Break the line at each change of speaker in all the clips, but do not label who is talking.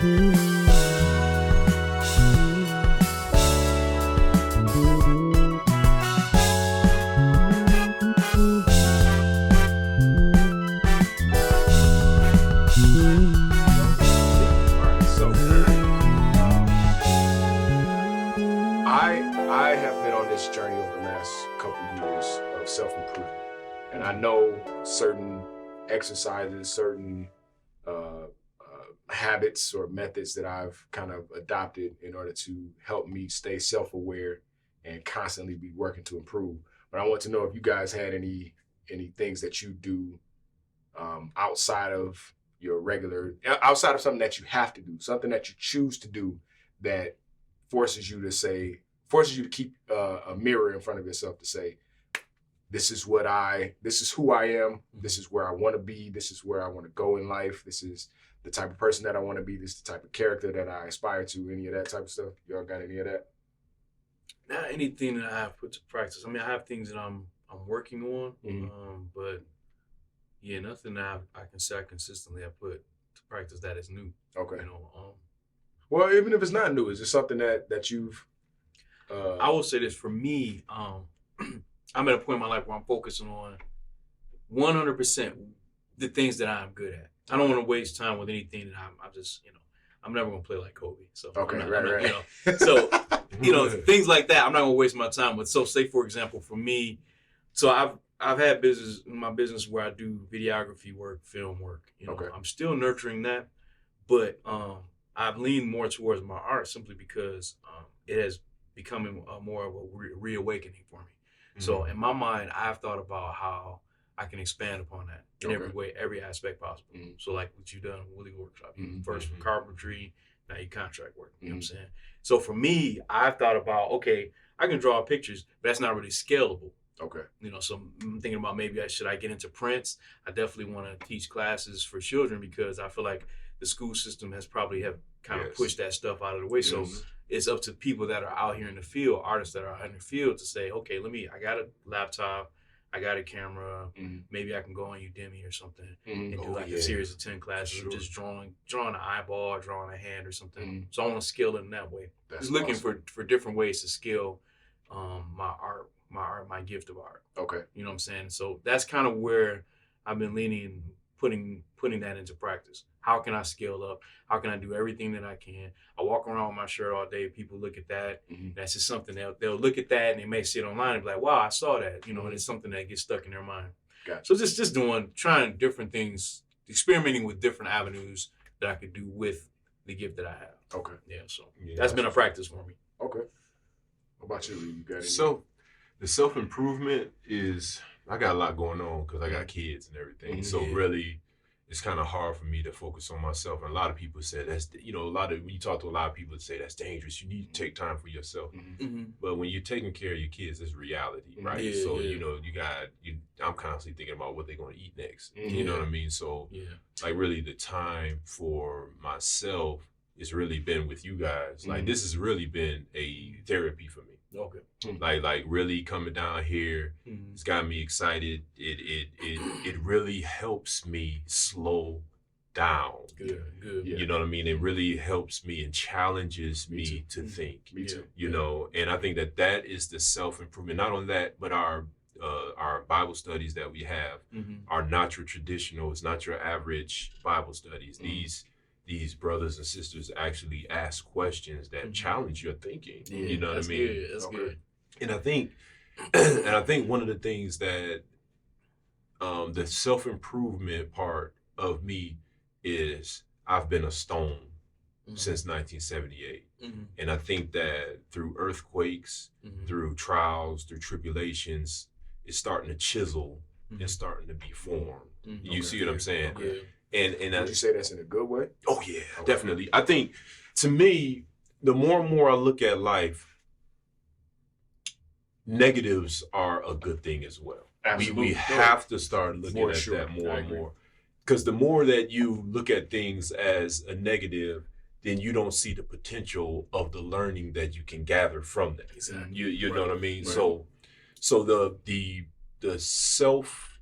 I have been on this journey over the last couple of years of self-improvement, and I know certain exercises, certain habits or methods that I've kind of adopted in order to help me stay self-aware and constantly be working to improve. But I want to know if you guys had any things that you do outside of your regular, outside of something that you have to do, something that you choose to do that forces you to keep a mirror in front of yourself to say, this is who I am, this is where I want to be, this is where I want to go in life, this is the type of person that I want to be, this is the type of character that I aspire to, any of that type of stuff. Y'all got any of that?
Not anything that I have put to practice. I mean, I have things that I'm working on, but yeah, nothing that I can say I consistently have put to practice that is new.
Okay.
You know,
well, even if it's not new, is it something that you've?
I will say this for me. I'm at a point in my life where I'm focusing on 100% the things that I'm good at. I don't want to waste time with anything that I'm just, I'm never going to play like Kobe. So
okay,
right. So, things like that, I'm not going to waste my time with. So say, for example, for me, so I've had my business where I do videography work, film work.
Okay.
I'm still nurturing that, but I've leaned more towards my art simply because it has become more of a reawakening for me. Mm-hmm. So in my mind, I've thought about how I can expand upon that in every way, every aspect possible. Mm-hmm. So like what you've done with Legal Workshop, first carpentry, now you contract work, you know what I'm saying? So for me, I've thought about, okay, I can draw pictures, but that's not really scalable.
Okay.
So I'm thinking about maybe should I get into prints? I definitely want to teach classes for children because I feel like the school system has probably have kind of pushed that stuff out of the way. Yes. So it's up to people that are out here in the field, artists that are out in the field to say, okay, I got a laptop, I got a camera, maybe I can go on Udemy or something and do a series of 10 classes of just drawing an eyeball, drawing a hand or something. So I want to scale it in that way. That's just looking for different ways to scale my art, my gift of art.
Okay.
You know what I'm saying? So that's kind of where I've been leaning, putting that into practice. How can I scale up? How can I do everything that I can? I walk around with my shirt all day. People look at that. That's just something they'll look at that and they may see it online and be like, wow, I saw that. And it's something that gets stuck in their mind.
Gotcha.
So just trying different things, experimenting with different avenues that I could do with the gift that I have.
Okay.
Yeah, so that's been a practice for me.
Okay. What about you? You got any?
So the self-improvement is, I got a lot going on because I got kids and everything. So really, it's kind of hard for me to focus on myself. And a lot of people say when you talk to a lot of people that say that's dangerous. You need to take time for yourself. But when you're taking care of your kids, it's reality, right?
Yeah,
so, I'm constantly thinking about what they're going to eat next. You know what I mean? So like really the time for myself has really been with you guys. Like this has really been a therapy for me.
Okay.
Like really coming down here, it's got me excited. It really helps me slow down.
Good.
Yeah. You know what I mean? It really helps me and challenges me to think.
Me too.
And I think that is the self-improvement. Not only that, but our Bible studies that we have are not your traditional. It's not your average Bible studies. These brothers and sisters actually ask questions that challenge your thinking.
Yeah,
you know what I mean?
Good. That's good.
And I think one of the things that the self-improvement part of me is I've been a stone since 1978. And I think that through earthquakes, through trials, through tribulations, it's starting to chisel and starting to be formed. You see what I'm saying?
Okay.
And
would you say that's in a good way?
Oh yeah, definitely. I think to me, the more and more I look at life, negatives are a good thing as well.
Absolutely.
We have to start looking at that more and more. Because the more that you look at things as a negative, then you don't see the potential of the learning that you can gather from that.
Exactly.
You know what I mean?
Right.
So the self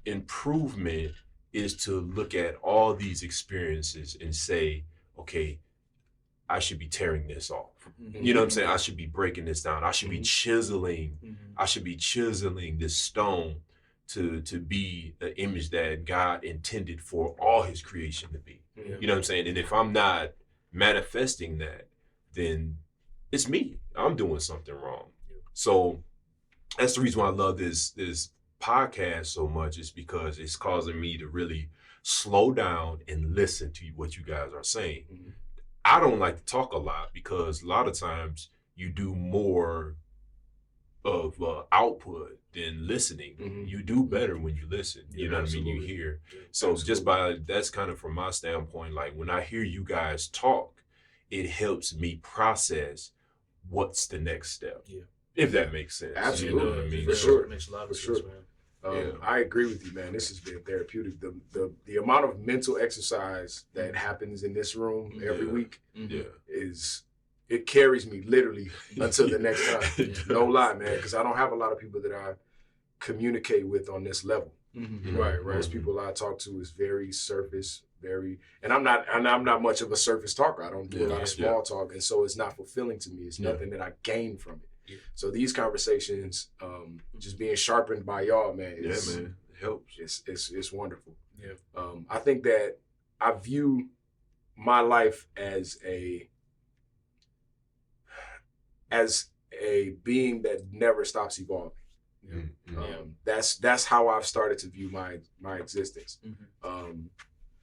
improvement is to look at all these experiences and say, okay, I should be tearing this off.
Mm-hmm.
You know what I'm saying? I should be breaking this down. I should be chiseling.
Mm-hmm.
I should be chiseling this stone to be an image that God intended for all his creation to be.
Yeah.
You know what I'm saying? And if I'm not manifesting that, then it's me. I'm doing something wrong.
Yeah.
So that's the reason why I love this podcast so much, is because it's causing me to really slow down and listen to what you guys are saying.
Mm-hmm.
I don't like to talk a lot because a lot of times you do more of output than listening.
Mm-hmm.
You do better when you listen.
Yeah,
you know
absolutely.
what I mean? You hear.
Yeah,
So
absolutely.
just by that's kind of from my standpoint, like when I hear you guys talk, it helps me process what's the next step.
Yeah.
If that makes sense.
Absolutely.
You know what I mean?
For
So-
sure.
It makes a lot of
For
sense,
sure.
man.
Yeah.
I agree with you, man. This has been therapeutic. The amount of mental exercise that happens in this room every
Yeah.
week
Yeah.
it carries me literally until the next time.
Yeah.
No lie, man, because I don't have a lot of people that I communicate with on this level.
Mm-hmm.
Right. Most people I talk to is very surface, and I'm not much of a surface talker. I don't do a lot of small talk, and so it's not fulfilling to me. It's nothing that I gain from it.
Yeah.
So these conversations, just being sharpened by y'all, man,
Yeah, man. It helps.
it's wonderful.
Yeah.
I think that I view my life as a being that never stops evolving.
Mm-hmm.
That's how I've started to view my existence.
Mm-hmm.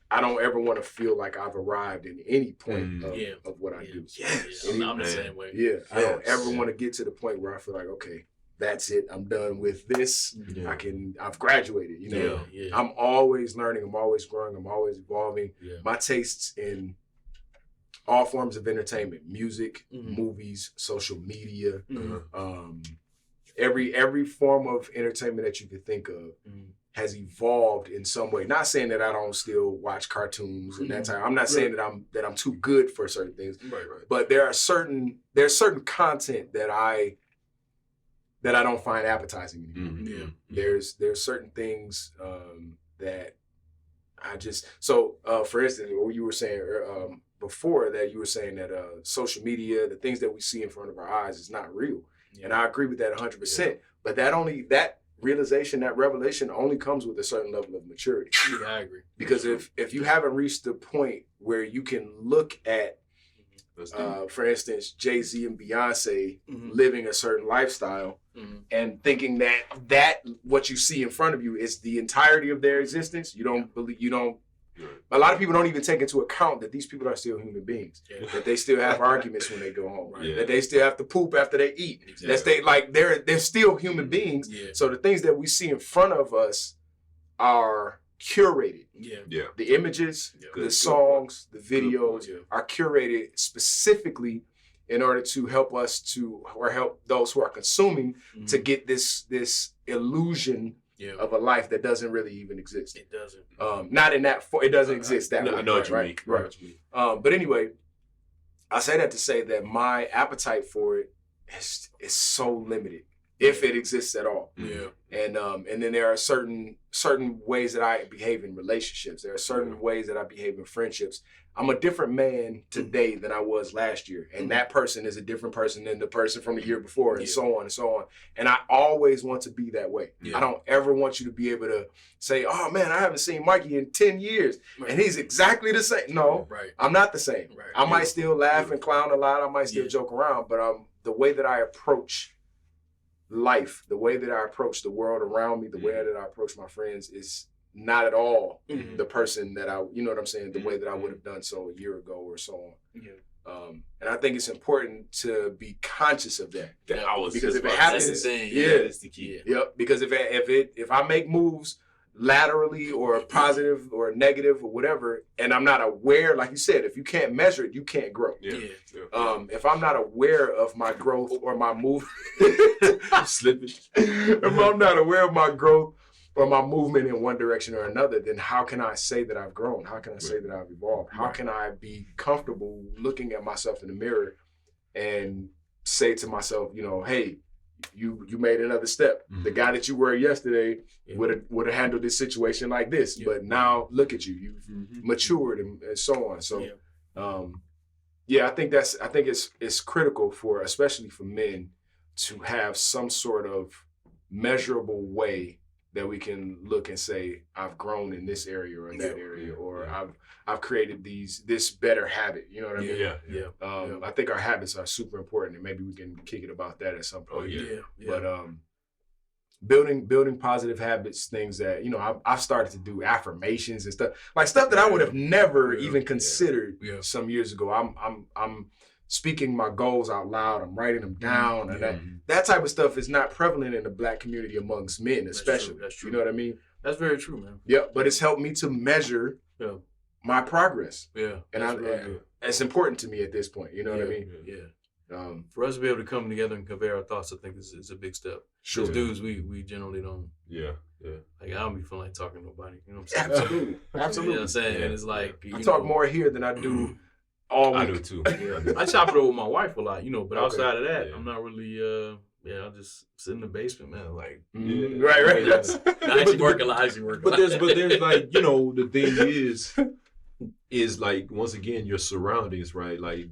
I don't ever want to feel like I've arrived in any point of what I do.
Yes.
Yeah, I'm the same way.
Yeah, I don't
Yes.
ever want to get to the point where I feel like, okay, that's it. I'm done with this.
Yeah.
I've graduated. You know,
Yeah.
I'm always learning. I'm always growing. I'm always evolving.
Yeah.
My tastes in all forms of entertainment, music,
Mhm.
movies, social media,
Mhm.
every form of entertainment that you could think of
Mhm.
has evolved in some way. Not saying that I don't still watch cartoons and that type. I'm not saying that I'm too good for certain things,
Right.
but there's certain content that I don't find appetizing anymore.
Mm-hmm.
Yeah.
There's certain things that I just for instance, what you were saying before, that you were saying that social media, the things that we see in front of our eyes, is not real, and I agree with that 100%. But that realization, that revelation, only comes with a certain level of maturity.
Yeah, I agree.
Because if you haven't reached the point where you can look at, for instance, Jay-Z and Beyonce
Mhm.
living a certain lifestyle,
Mhm.
and thinking that what you see in front of you is the entirety of their existence, you don't believe, a lot of people don't even take into account that these people are still human beings,
Yeah.
that they still have arguments when they go home,
Yeah.
that they still have to poop after they eat.
Exactly.
They're still human beings.
Yeah.
So the things that we see in front of us are curated.
Yeah.
Yeah.
The images,
Yeah.
the
Good
songs, the
Good
videos
point.
are curated specifically in order to help help those who are consuming to get this illusion
Yeah.
of a life that doesn't really even exist.
It doesn't.
Not in that it doesn't exist that way.
I know what you
right,
mean.
right.
I know what you mean.
But anyway, I say that to say that my appetite for it is so limited, if it exists at all.
Yeah.
And then there are certain ways that I behave in relationships. There are certain ways that I behave in friendships. I'm a different man today than I was last year. And that person is a different person than the person from the year before, and so on and so on. And I always want to be that way.
Yeah.
I don't ever want you to be able to say, oh man, I haven't seen Mikey in 10 years.
Right.
And he's exactly the same. No,
Right.
I'm not the same.
Right.
I might still laugh and clown a lot. I might still joke around, but the way that I approach life, the way that I approach the world around me, the way that I approach my friends is not at all
Mhm.
the person that you know what I'm saying, the way that I would have done so a year ago or so on.
Yeah.
And I think it's important to be conscious of that.
I was
Because
just
if it
about to
happens,
say
That's
that.
the thing.
yeah.
That's the key.
Yep. Because if I make moves laterally or positive or negative or whatever, and I'm not aware, like you said, if you can't measure it, you can't grow.
Yeah.
Yeah.
If I'm not aware of my growth or my move,
Slipping.
if I'm not aware of my growth or my movement in one direction or another, then how can I say that I've grown? How can I say that I've evolved? How can I be comfortable looking at myself in the mirror and say to myself, hey, you made another step.
Mhm.
The guy that you were yesterday would have handled this situation like this, but now look at you. You've matured and so on. So Yeah, I think it's critical for, especially for men, to have some sort of measurable way that we can look and say, I've grown in this area or that area, or I've created this better habit. You know what I mean?
Yeah.
I think our habits are super important, and maybe we can kick it about that at some point. But building positive habits, things that, you know, I've started to do affirmations and stuff that I would have never even considered some years ago. I'm speaking my goals out loud. I'm writing them down, and that type of stuff is not prevalent in the Black community amongst men, especially.
That's true.
You know what I mean?
That's very true, man.
Yeah, but it's helped me to measure my progress.
Yeah,
and it's important to me at this point. You know what I mean?
Yeah. For us to be able to come together and compare our thoughts, I think is a big step.
Sure.
As dudes, we generally don't.
Yeah.
Like, I don't be feeling like talking to nobody. You know what I'm saying?
Absolutely.
You know what I'm saying? And it's like,
I talk more here than I do all week.
I do too.
I chop it over with my wife a lot, you know, but outside of that, I'm not really, I just sit in the basement, man. Like,
right.
I actually work a lot.
But there's like, you know, the thing is like, once again, your surroundings, right? Like,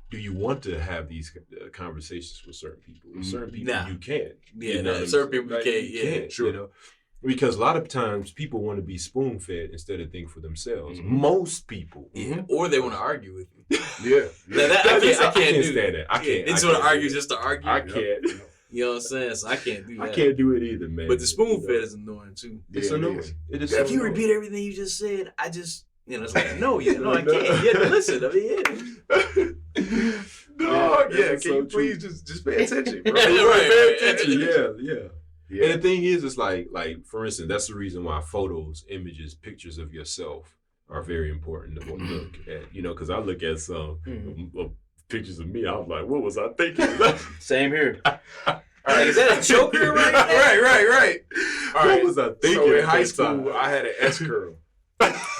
do you want to have these conversations with certain people? With certain people, you can't.
Yeah,
you know,
certain people
like,
can't.
You can't, sure. You know? Because a lot of times people want to be spoon-fed instead of think for themselves. Most people.
Yeah. Or they want to argue with you.
I
can't
stand that. I can't.
They just want to argue just to argue.
I can't.
You know what I'm saying? So I can't do that.
I can't do it either, man.
But the spoon-fed is annoying, too.
It's annoying. It is.
If you repeat everything you just said, I just... You know, it's like, no, I can't. You have to listen. I mean,
can you please just pay attention, bro?
Right.
Pay attention. Yeah. And the thing is, it's like for instance, that's the reason why photos, images, pictures of yourself are very important to look at. You know, because I look at some pictures of me, I was like, what was I thinking?
Same here. All right, is that a choker right there?
Right.
What was I thinking?
So in high school, I had an S curl.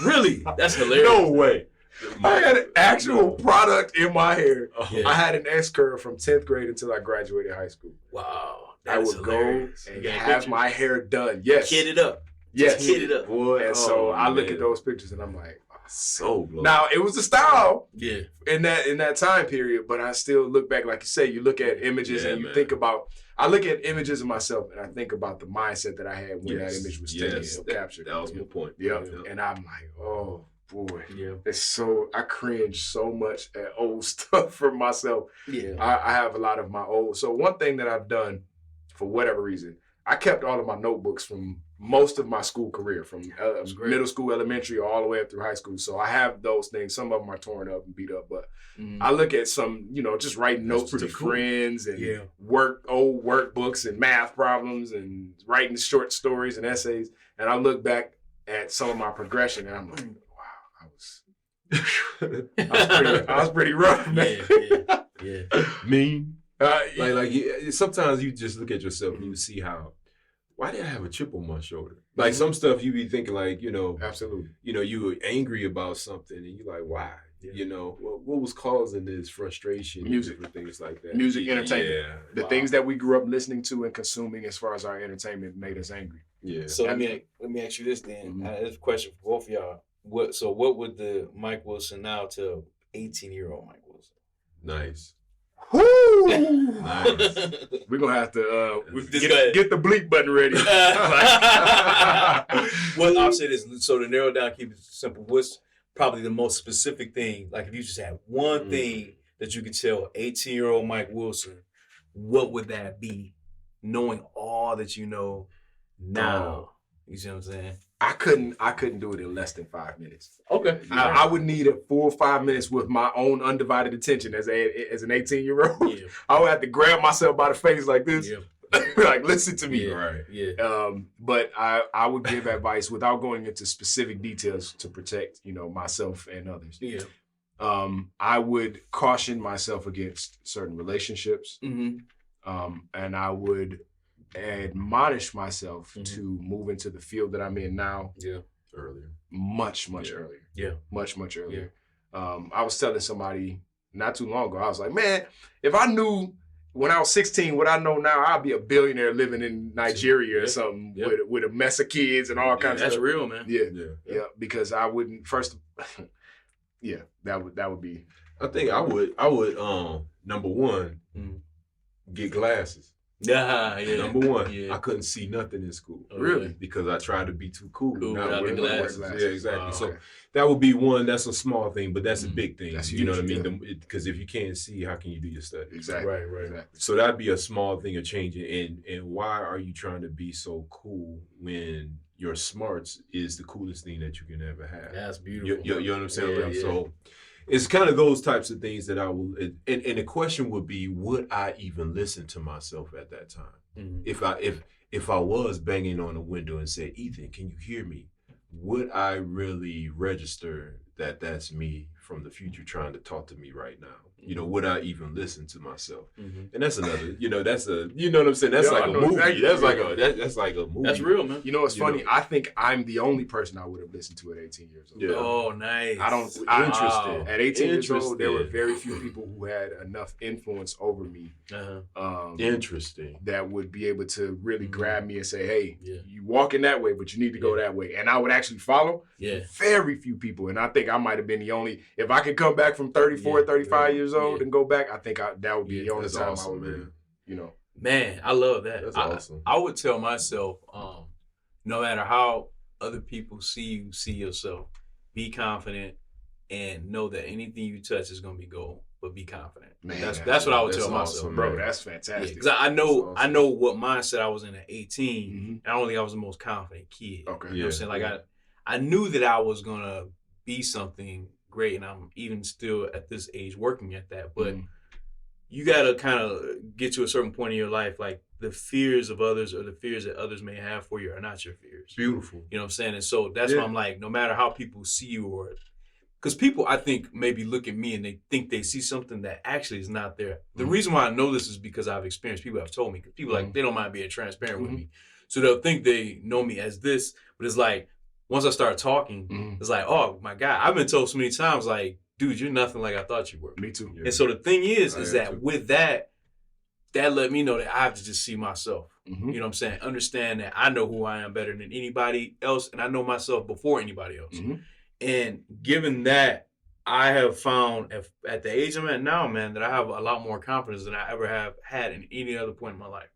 Really? That's hilarious.
No way.
I had an actual product in my hair.
Yeah.
I had an S curl from 10th grade until I graduated high school.
Wow.
I would go and have my hair done. Yes.
Kid it up.
Yes.
Kid it up.
Boy,
and so I look at those pictures and I'm like,
so glorious.
Now it was the style
in
that time period, but I still look back, like you say, you look at images and you think about, I look at images of myself and I think about the mindset that I had when that image was taken and captured.
That was my point.
Yep. And I'm like, oh boy, it's so, I cringe so much at old stuff for myself.
Yeah.
I have a lot of my old, so one thing that I've done for whatever reason, I kept all of my notebooks from most of my school career, from middle school, elementary, all the way up through high school. So I have those things. Some of them are torn up and beat up, but I look at some, just writing notes to friends and old workbooks and math problems and writing short stories and essays. And I look back at some of my progression and I'm like, wow, I was pretty rough, man.
Yeah.
Mean. Sometimes you just look at yourself and you see why did I have a chip on my shoulder? Like some stuff you be thinking like,
absolutely.
You were angry about something and you're like, why? Yeah. What was causing this frustration?
Music.
And things like that.
Music, entertainment.
Yeah.
The things that we grew up listening to and consuming as far as our entertainment made us angry.
Yeah.
So let me ask you this then. I have a question for both of y'all. What would the Mike Wilson now tell 18-year-old Mike Wilson?
Nice.
Woo!
Nice.
We're gonna have to get the bleep button ready.
What I'll say is, so to narrow down, keep it simple, what's probably the most specific thing, like if you just had one thing that you could tell 18-year-old Mike Wilson, what would that be, knowing all that you know now? You see what I'm saying?
I couldn't do it in less than 5 minutes.
Okay.
I would need a full 5 minutes with my own undivided attention as an 18-year-old.
Yeah.
I would have to grab myself by the face like this.
Yeah.
Like, listen to me.
Yeah.
Right.
Yeah.
But I would give advice without going into specific details to protect, myself and others.
Yeah.
I would caution myself against certain relationships.
Mm-hmm.
And I would admonish myself to move into the field that I'm in now.
Yeah. Earlier.
Much earlier.
Yeah.
Much earlier. Yeah. I was telling somebody not too long ago, I was like, man, if I knew when I was 16 what I know now, I'd be a billionaire living in Nigeria or something with a mess of kids and all kinds of stuff.
That's real, man.
Yeah. Because I wouldn't, first, yeah, that would be.
I think I would number one, get glasses.
Yeah.
Number one, I couldn't see nothing in school.
Really?
Because I tried to be too cool.
Without the glasses.
Yeah, exactly.
Wow.
So that would be one. That's a small thing, but that's a big thing.
That's
you know what I
huge,
mean? Because if you can't see, how can you do your study?
Exactly.
Right.
Exactly.
So that'd be a small thing of changing. And why are you trying to be so cool when your smarts is the coolest thing that you can ever have?
That's beautiful.
You know what I'm saying?
Yeah.
So it's kind of those types of things that I will. And the question would be, would I even listen to myself at that time? If I was banging on the window and said, Ethan, can you hear me? Would I really register that that's me from the future trying to talk to me right now? You know, would I even listen to myself? And that's another, that's a, you know what I'm saying? That's like a movie.
Exactly.
That's like a movie.
That's real, man.
You know, it's funny. I think I'm the only person I would have listened to at 18 years old.
Yeah.
Oh, nice.
Interesting.
At 18 years old, there were very few people who had enough influence over me.
Interesting.
That would be able to really grab me and say, hey, you walking that way, but you need to go that way. And I would actually follow very few people. And I think I might have been the only, if I could come back from 34, 35 years old and go back, I think that would be the only time I would really,
Man, I love that.
That's awesome.
I would tell myself, no matter how other people see you, see yourself, be confident and know that anything you touch is gonna be gold. But be confident. Man, that's what I would tell myself,
awesome,
bro. That's fantastic.
Because I know what mindset I was in at 18. And I don't think I was the most confident kid.
Okay,
you know what I'm saying? Like I knew that I was gonna be something great, and I'm even still at this age working at that. But you gotta kind of get to a certain point in your life, like the fears of others or the fears that others may have for you are not your fears.
Beautiful.
You know what I'm saying? And so that's why I'm like, no matter how people see you or because people, I think, maybe look at me and they think they see something that actually is not there. The reason why I know this is because I've experienced people have told me. Because people like, they don't mind being transparent with me. So they'll think they know me as this. But it's like, once I start talking, it's like, oh, my God. I've been told so many times, like, dude, you're nothing like I thought you were.
Me too.
And so the thing is that with that let me know that I have to just see myself. You know what I'm saying? Understand that I know who I am better than anybody else. And I know myself before anybody else. And given that, I have found at the age I'm at now, man, that I have a lot more confidence than I ever have had in any other point in my life.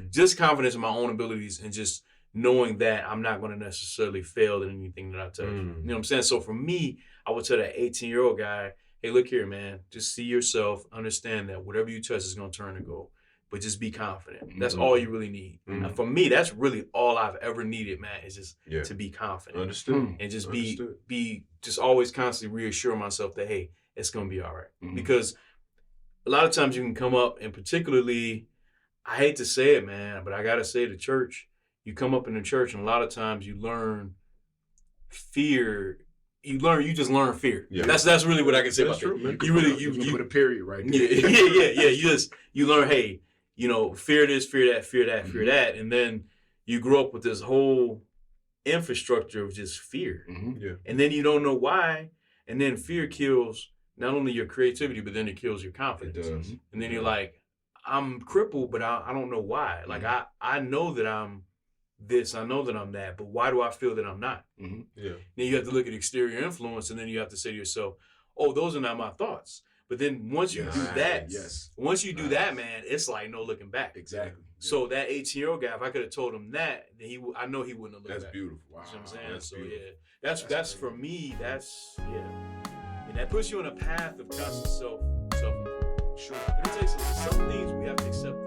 Just confidence in my own abilities and just knowing that I'm not going to necessarily fail in anything that I touch. You know what I'm saying? So for me, I would tell that 18-year-old guy, hey, look here, man, just see yourself, understand that whatever you touch is going to turn to gold. But just be confident. That's all you really need. And for me, that's really all I've ever needed, man, is just to be confident.
Understood.
And just be just always constantly reassure myself that, hey, it's going to be all right. Because a lot of times you can come up, and particularly, I hate to say it, man, but I got to say the church, you come up in the church and a lot of times you learn fear. You just learn fear. Yeah. That's really what I can say about that. You
put a period right there.
Yeah. You learn, hey, fear this, fear that, fear that, fear that. And then you grow up with this whole infrastructure of just fear. And then you don't know why. And then fear kills not only your creativity, but then it kills your confidence.
It does.
And then you're like, I'm crippled, but I don't know why. Like, I know that I'm this, I know that I'm that, but why do I feel that I'm not? Then you have to look at exterior influence, and then you have to say to yourself, oh, those are not my thoughts. But then once you do that, that, man, it's like no looking back.
Exactly.
So that 18-year-old guy, if I could have told him that, then I know he wouldn't have looked back.
That's beautiful.
Wow. You know what I'm saying? So that's for me. And that puts you on a path of constant self-improvement.
Sure.
Let me tell you something. Some things we have to accept